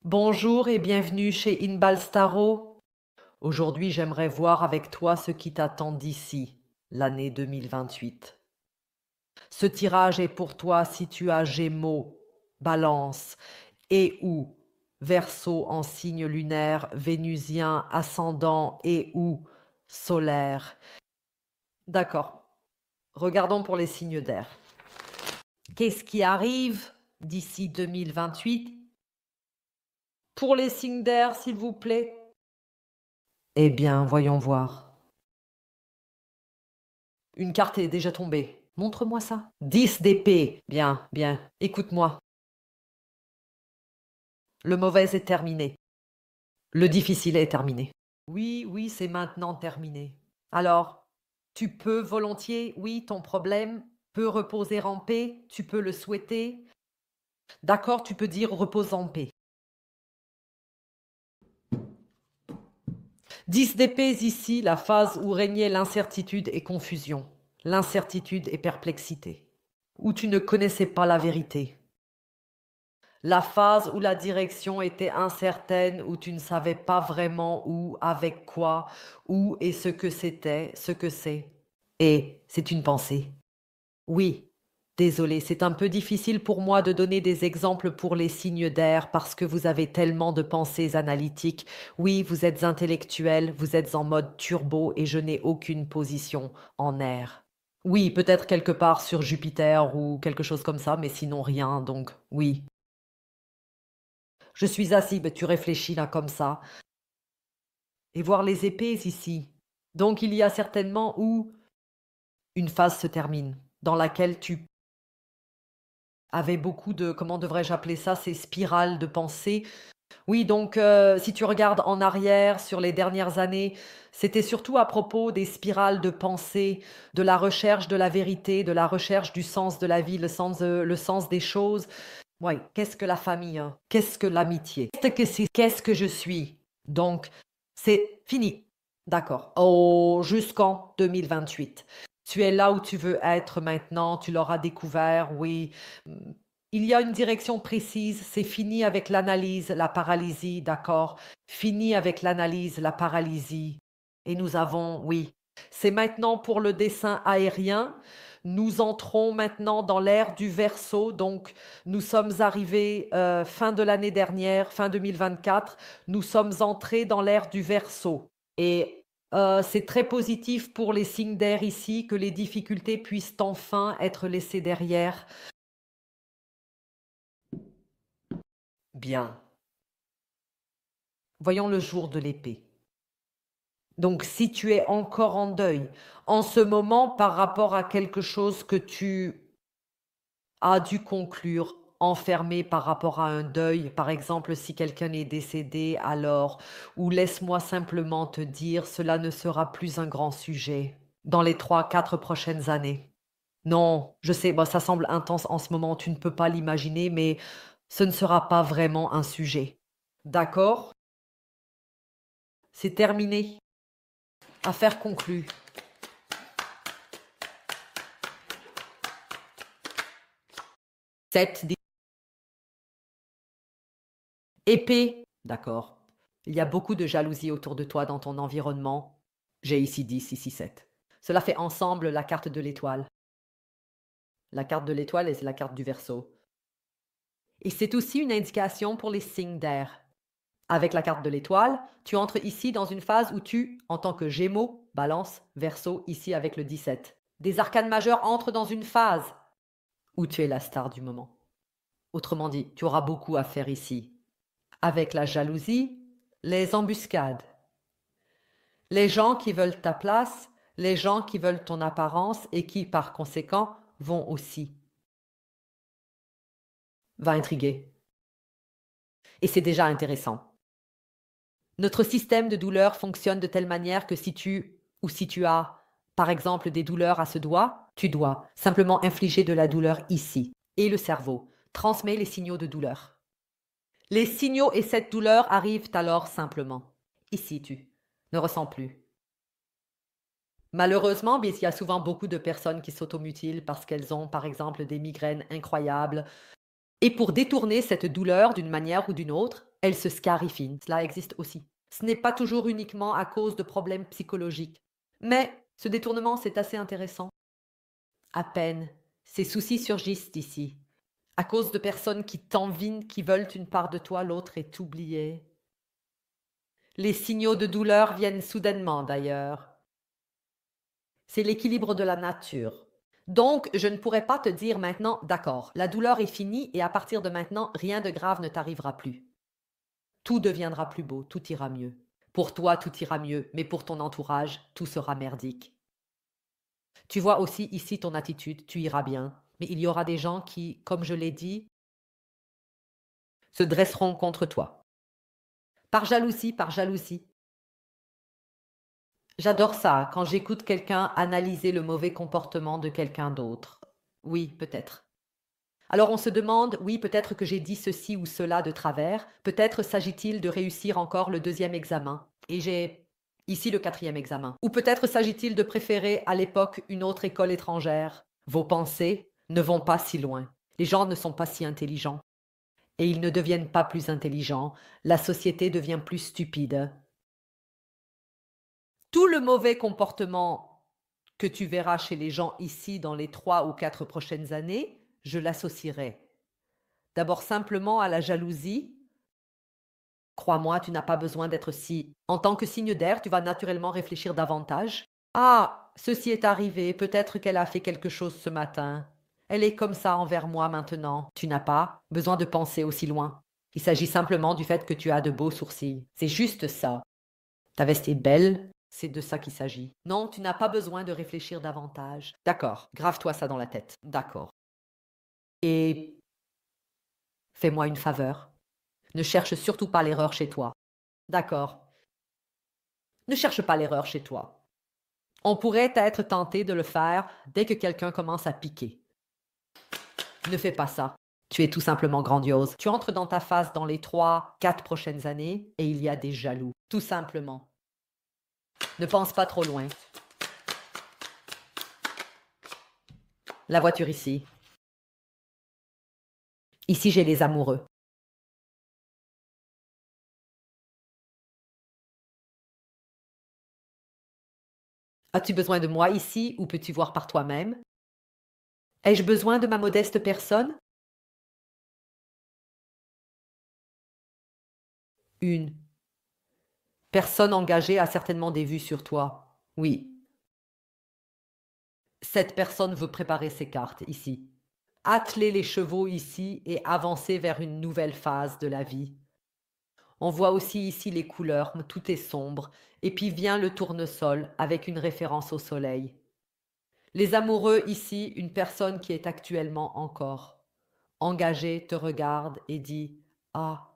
Bonjour et bienvenue chez Inbal Staro. Aujourd'hui, j'aimerais voir avec toi ce qui t'attend d'ici, l'année 2028. Ce tirage est pour toi si tu as Gémeaux, Balance et ou Verseau en signe lunaire, vénusien, ascendant et ou solaire. D'accord. Regardons pour les signes d'air. Qu'est-ce qui arrive d'ici 2028 pour les signes d'air, s'il vous plaît? Eh bien, voyons voir. Une carte est déjà tombée. Montre-moi ça. 10 d'épée. Bien, bien. Écoute-moi. Le mauvais est terminé. Le difficile est terminé. Oui, oui, c'est maintenant terminé. Alors, tu peux volontiers, oui, ton problème peut reposer en paix, tu peux le souhaiter. D'accord, tu peux dire repose en paix. 10 d'épée ici, la phase où régnait l'incertitude et confusion, l'incertitude et perplexité, où tu ne connaissais pas la vérité. La phase où la direction était incertaine, où tu ne savais pas vraiment où, avec quoi, où et ce que c'était, ce que c'est. Et c'est une pensée. Oui, désolé, c'est un peu difficile pour moi de donner des exemples pour les signes d'air parce que vous avez tellement de pensées analytiques. Oui, vous êtes intellectuel, vous êtes en mode turbo et je n'ai aucune position en air. Oui, peut-être quelque part sur Jupiter ou quelque chose comme ça, mais sinon rien, donc oui. Je suis assis, mais tu réfléchis là comme ça. Et voir les épées ici. Donc il y a certainement où une phase se termine, dans laquelle tu avais beaucoup de, comment devrais-je appeler ça, ces spirales de pensée. Oui, donc si tu regardes en arrière sur les dernières années, c'était surtout à propos des spirales de pensée, de la recherche de la vérité, de la recherche du sens de la vie, le sens des choses. Oui, qu'est-ce que la famille, hein? Qu'est-ce que l'amitié? Qu'est-ce que je suis? Donc, c'est fini. D'accord. Oh, jusqu'en 2028. Tu es là où tu veux être maintenant, tu l'auras découvert, oui. Il y a une direction précise, c'est fini avec l'analyse, la paralysie, d'accord. Fini avec l'analyse, la paralysie. Et nous avons, oui, c'est maintenant pour le dessin aérien. Nous entrons maintenant dans l'ère du Verseau, donc nous sommes arrivés fin de l'année dernière, fin 2024, nous sommes entrés dans l'ère du Verseau. Et c'est très positif pour les signes d'air ici que les difficultés puissent enfin être laissées derrière. Bien. Voyons le jour de l'épée. Donc si tu es encore en deuil en ce moment par rapport à quelque chose que tu as dû conclure, enfermé par rapport à un deuil, par exemple si quelqu'un est décédé alors, ou laisse-moi simplement te dire, cela ne sera plus un grand sujet dans les 3, 4 prochaines années. Non, je sais, bon, ça semble intense en ce moment, tu ne peux pas l'imaginer, mais ce ne sera pas vraiment un sujet. D'accord? C'est terminé. Affaire conclue. 7 épée. D'accord. Il y a beaucoup de jalousie autour de toi dans ton environnement. J'ai ici 10, ici 7. Cela fait ensemble la carte de l'étoile. La carte de l'étoile est la carte du Verseau. Et c'est aussi une indication pour les signes d'air. Avec la carte de l'étoile, tu entres ici dans une phase où tu, en tant que Gémeaux, Balance, Verseau, ici avec le 17. Des arcanes majeurs entrent dans une phase où tu es la star du moment. Autrement dit, tu auras beaucoup à faire ici. Avec la jalousie, les embuscades, les gens qui veulent ta place, les gens qui veulent ton apparence et qui, par conséquent, vont aussi. Va intriguer. Et c'est déjà intéressant. Notre système de douleur fonctionne de telle manière que si tu as, par exemple, des douleurs à ce doigt, tu dois simplement infliger de la douleur ici. Et le cerveau transmet les signaux de douleur. Les signaux et cette douleur arrivent alors simplement. Ici, tu ne ressens plus. Malheureusement, il y a souvent beaucoup de personnes qui s'automutilent parce qu'elles ont, par exemple, des migraines incroyables. Et pour détourner cette douleur d'une manière ou d'une autre, Elle se scarifie, cela existe aussi. Ce n'est pas toujours uniquement à cause de problèmes psychologiques. Mais ce détournement, c'est assez intéressant. À peine, ces soucis surgissent ici. À cause de personnes qui t'envient, qui veulent une part de toi, l'autre est oublié. Les signaux de douleur viennent soudainement d'ailleurs. C'est l'équilibre de la nature. Donc, je ne pourrais pas te dire maintenant, d'accord, la douleur est finie et à partir de maintenant, rien de grave ne t'arrivera plus. Tout deviendra plus beau, tout ira mieux. Pour toi, tout ira mieux, mais pour ton entourage, tout sera merdique. Tu vois aussi ici ton attitude, tu iras bien, mais il y aura des gens qui, comme je l'ai dit, se dresseront contre toi. Par jalousie, par jalousie. J'adore ça, quand j'écoute quelqu'un analyser le mauvais comportement de quelqu'un d'autre. Oui, peut-être. Alors on se demande, oui, peut-être que j'ai dit ceci ou cela de travers, peut-être s'agit-il de réussir encore le 2e examen, et j'ai ici le 4e examen. Ou peut-être s'agit-il de préférer à l'époque une autre école étrangère. Vos pensées ne vont pas si loin. Les gens ne sont pas si intelligents. Et ils ne deviennent pas plus intelligents. La société devient plus stupide. Tout le mauvais comportement que tu verras chez les gens ici dans les 3 ou 4 prochaines années, je l'associerai. D'abord simplement à la jalousie. Crois-moi, tu n'as pas besoin d'être si... En tant que signe d'air, tu vas naturellement réfléchir davantage. Ah, ceci est arrivé, peut-être qu'elle a fait quelque chose ce matin. Elle est comme ça envers moi maintenant. Tu n'as pas besoin de penser aussi loin. Il s'agit simplement du fait que tu as de beaux sourcils. C'est juste ça. Ta veste est belle, c'est de ça qu'il s'agit. Non, tu n'as pas besoin de réfléchir davantage. D'accord, grave-toi ça dans la tête. D'accord. Et fais-moi une faveur. Ne cherche surtout pas l'erreur chez toi. D'accord. Ne cherche pas l'erreur chez toi. On pourrait être tenté de le faire dès que quelqu'un commence à piquer. Ne fais pas ça. Tu es tout simplement grandiose. Tu entres dans ta phase dans les 3, 4 prochaines années et il y a des jaloux. Tout simplement. Ne pense pas trop loin. La voiture ici. Ici, j'ai les amoureux. As-tu besoin de moi ici ou peux-tu voir par toi-même? Ai-je besoin de ma modeste personne? Une personne engagée a certainement des vues sur toi. Oui. Cette personne veut préparer ses cartes ici. Atteler les chevaux ici et avancer vers une nouvelle phase de la vie. On voit aussi ici les couleurs, tout est sombre, et puis vient le tournesol avec une référence au soleil. Les amoureux ici, une personne qui est actuellement encore engagée te regarde et dit « Ah,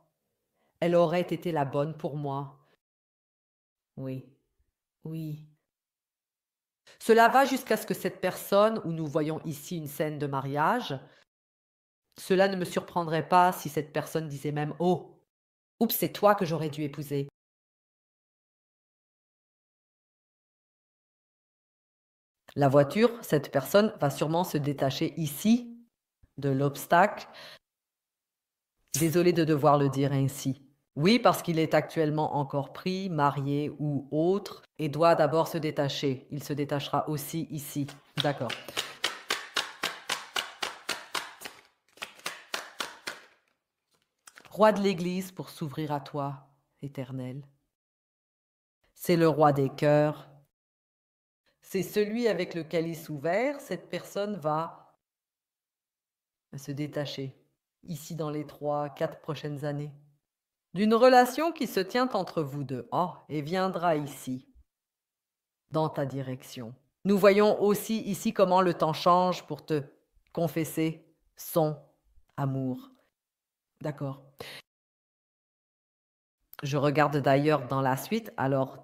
elle aurait été la bonne pour moi. » Oui, oui. Cela va jusqu'à ce que cette personne, où nous voyons ici une scène de mariage, cela ne me surprendrait pas si cette personne disait même « Oh, oups, c'est toi que j'aurais dû épouser. » La voiture, cette personne va sûrement se détacher ici de l'obstacle. Désolé de devoir le dire ainsi. Oui, parce qu'il est actuellement encore pris, marié ou autre, et doit d'abord se détacher. Il se détachera aussi ici. D'accord. Roi de l'Église pour s'ouvrir à toi, Éternel. C'est le roi des cœurs. C'est celui avec le calice ouvert. Cette personne va se détacher, ici dans les 3, 4 prochaines années, d'une relation qui se tient entre vous deux. Oh, et viendra ici, dans ta direction. Nous voyons aussi ici comment le temps change pour te confesser son amour. D'accord. Je regarde d'ailleurs dans la suite, alors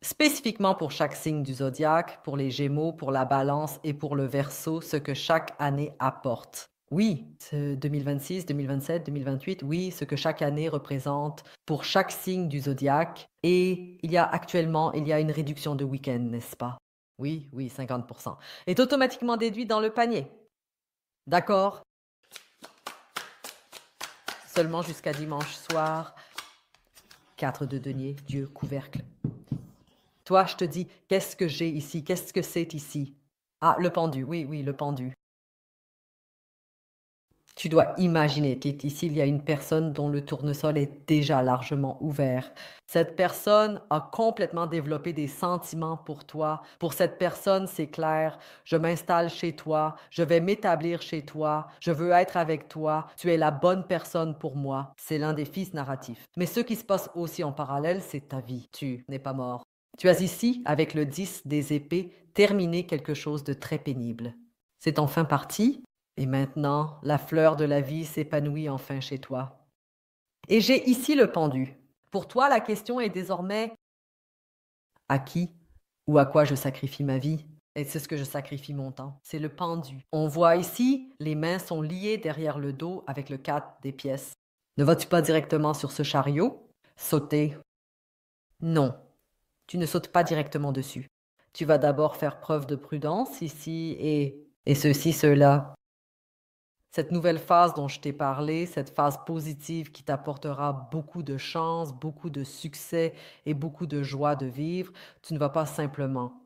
spécifiquement pour chaque signe du zodiaque, pour les Gémeaux, pour la Balance et pour le Verseau, ce que chaque année apporte. Oui, 2026, 2027, 2028, oui, ce que chaque année représente pour chaque signe du zodiaque. Et il y a une réduction de week-end, n'est-ce pas? Oui, oui, 50%. Est automatiquement déduit dans le panier. D'accord? seulement jusqu'à dimanche soir. 4 de denier, Dieu, couvercle. Toi, je te dis, qu'est-ce que j'ai ici? Qu'est-ce que c'est ici? Ah, le pendu, oui, oui, le pendu. Tu dois imaginer qu'ici, il y a une personne dont le tournesol est déjà largement ouvert. Cette personne a complètement développé des sentiments pour toi. Pour cette personne, c'est clair, je m'installe chez toi, je vais m'établir chez toi, je veux être avec toi, tu es la bonne personne pour moi. C'est l'un des fils narratifs. Mais ce qui se passe aussi en parallèle, c'est ta vie. Tu n'es pas mort. Tu as ici, avec le 10 des épées, terminé quelque chose de très pénible. C'est enfin parti, et maintenant, la fleur de la vie s'épanouit enfin chez toi. Et j'ai ici le pendu. Pour toi, la question est désormais à qui ou à quoi je sacrifie ma vie? Et c'est ce que je sacrifie mon temps. C'est le pendu. On voit ici, les mains sont liées derrière le dos avec le 4 des pièces. Ne vas-tu pas directement sur ce chariot? Sauter? Non, tu ne sautes pas directement dessus. Tu vas d'abord faire preuve de prudence ici et ceci, cela. Cette nouvelle phase dont je t'ai parlé, cette phase positive qui t'apportera beaucoup de chance, beaucoup de succès et beaucoup de joie de vivre, tu ne vas pas simplement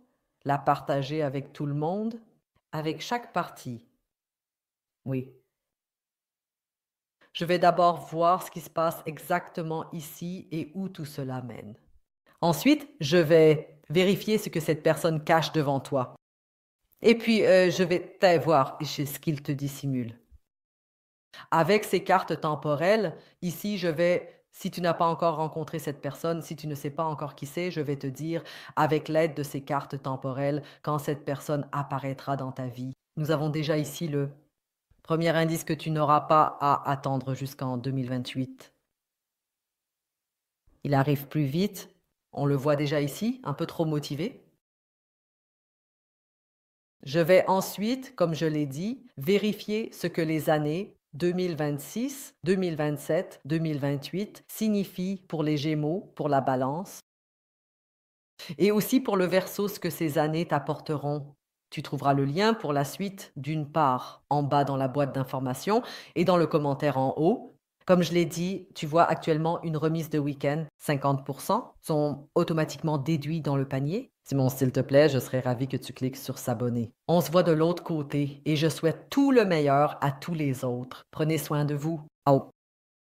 la partager avec tout le monde, avec chaque partie. Oui. Je vais d'abord voir ce qui se passe exactement ici et où tout cela mène. Ensuite, je vais vérifier ce que cette personne cache devant toi. Et puis, je vais voir ce qu'il te dissimule. Avec ces cartes temporelles, ici, si tu n'as pas encore rencontré cette personne, si tu ne sais pas encore qui c'est, je vais te dire, avec l'aide de ces cartes temporelles, quand cette personne apparaîtra dans ta vie. Nous avons déjà ici le premier indice que tu n'auras pas à attendre jusqu'en 2028. Il arrive plus vite, on le voit déjà ici, un peu trop motivé. Je vais ensuite, comme je l'ai dit, vérifier ce que les années 2026, 2027, 2028 signifient pour les Gémeaux, pour la Balance, et aussi pour le Verseau, ce que ces années t'apporteront. Tu trouveras le lien pour la suite d'une part en bas dans la boîte d'informations et dans le commentaire en haut. Comme je l'ai dit, tu vois actuellement une remise de week-end, 50% sont automatiquement déduits dans le panier. Simon, s'il te plaît, je serais ravie que tu cliques sur s'abonner. On se voit de l'autre côté et je souhaite tout le meilleur à tous les autres. Prenez soin de vous. Au